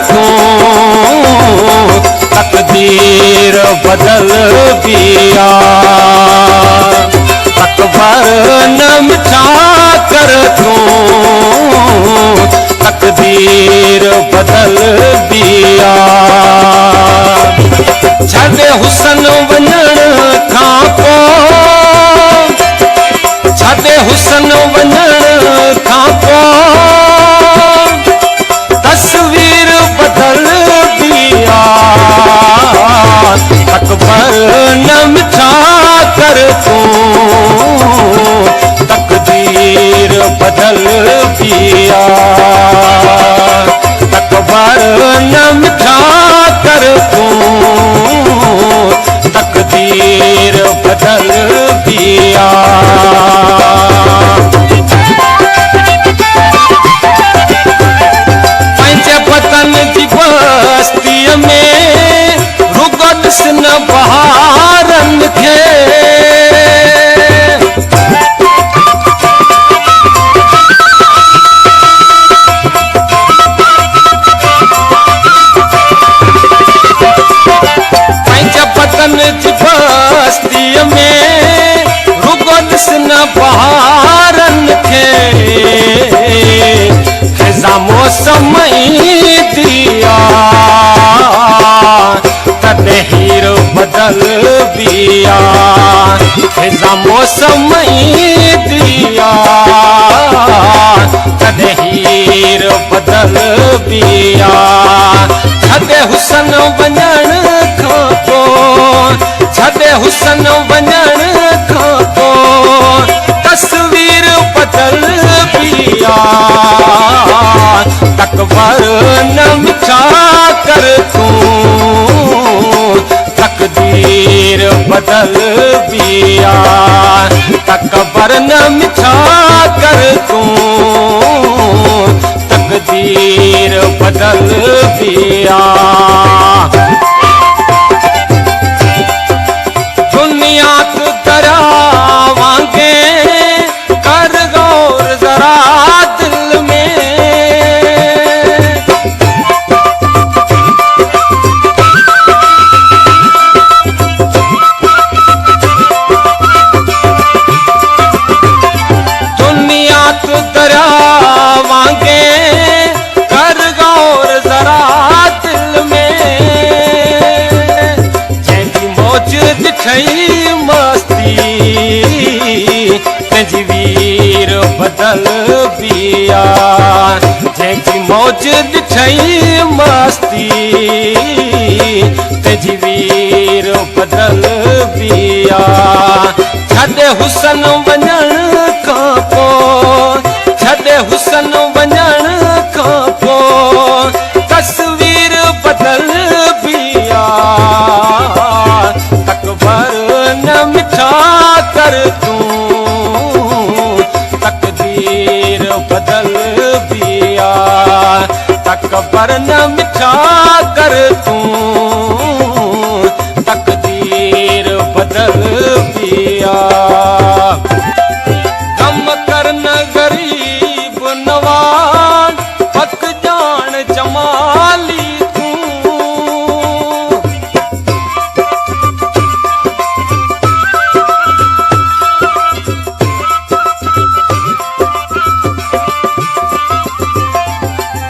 तूं तकदीर बदल दिया। अकबर न मिठा कर तूं तकदीर बदल दिया। छॾे हुसन वञण खां पोइ, छॾे हुसन वञण खां पोइ तस्वीर बदल दिया। अकबर न मिठा कर तूं तकदीर बदल दिया। अकबर न मिठा कर तूं तकदीर बदल दिया। पंहिंजे वतन जी बस्तीअ में रुॻो ॾिस न बहारनि खे। पंहिंजे वतन जी बस्तीअ में रुॻो ॾिस न बहारनि खे। ख़ज़ा मौसम ई दिया तॾहिं हीर बदल दिया। ख़ज़ा मौसम ई दिया तॾहिं हीर बदल दिया। छॾे हुसन वञण खां पोइ, छॾे हुसन वञण खां पोइ तस्वीर बदल दिया। अकबर न मिठा कर तूं तकदीर बदल दिया। अकबर न मिठा कर तूं तकदीर बदल दिया। दुनिया तू दरिया वांगे कर गौर जरा दिल में। दुनिया तू दरिया वांगे कर गौर जरा दिल में। जंहिंजी मौज ॾिठई मस्ती तंहिंजी वीर बदल दिया। जंहिंजी मौज ॾिठई मस्ती तंहिंजी वीर बदल दिया। छॾे हुसन वञण खां पोइ, छॾे हुसन वञण खां पोइ तस्वीर बदल दिया। अकबर न मिठा कर तूं तकदीर बदल दिया। अकबर न मिठा कर तूं तकदीर बदल दिया। कम कर न गरीब नवाज पक जान जमाली तूं।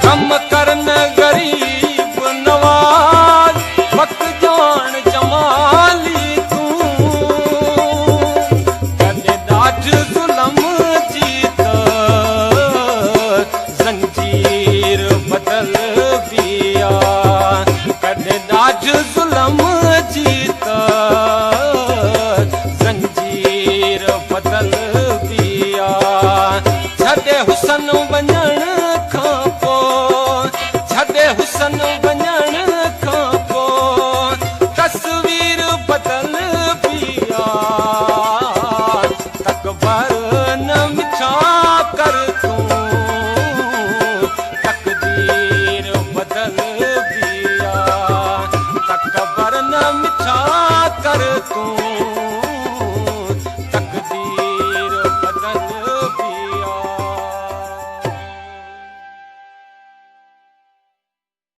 कम कर न गरीब नवाज पक जान जमाली तूं। कदे ॾाढ ज़ुल्म जीत ज़ंजीर बदल दिया। कदे ॾाढ ज़ुल्म जीत ज़ंजीर बदल दिया। छॾे हुसन वञण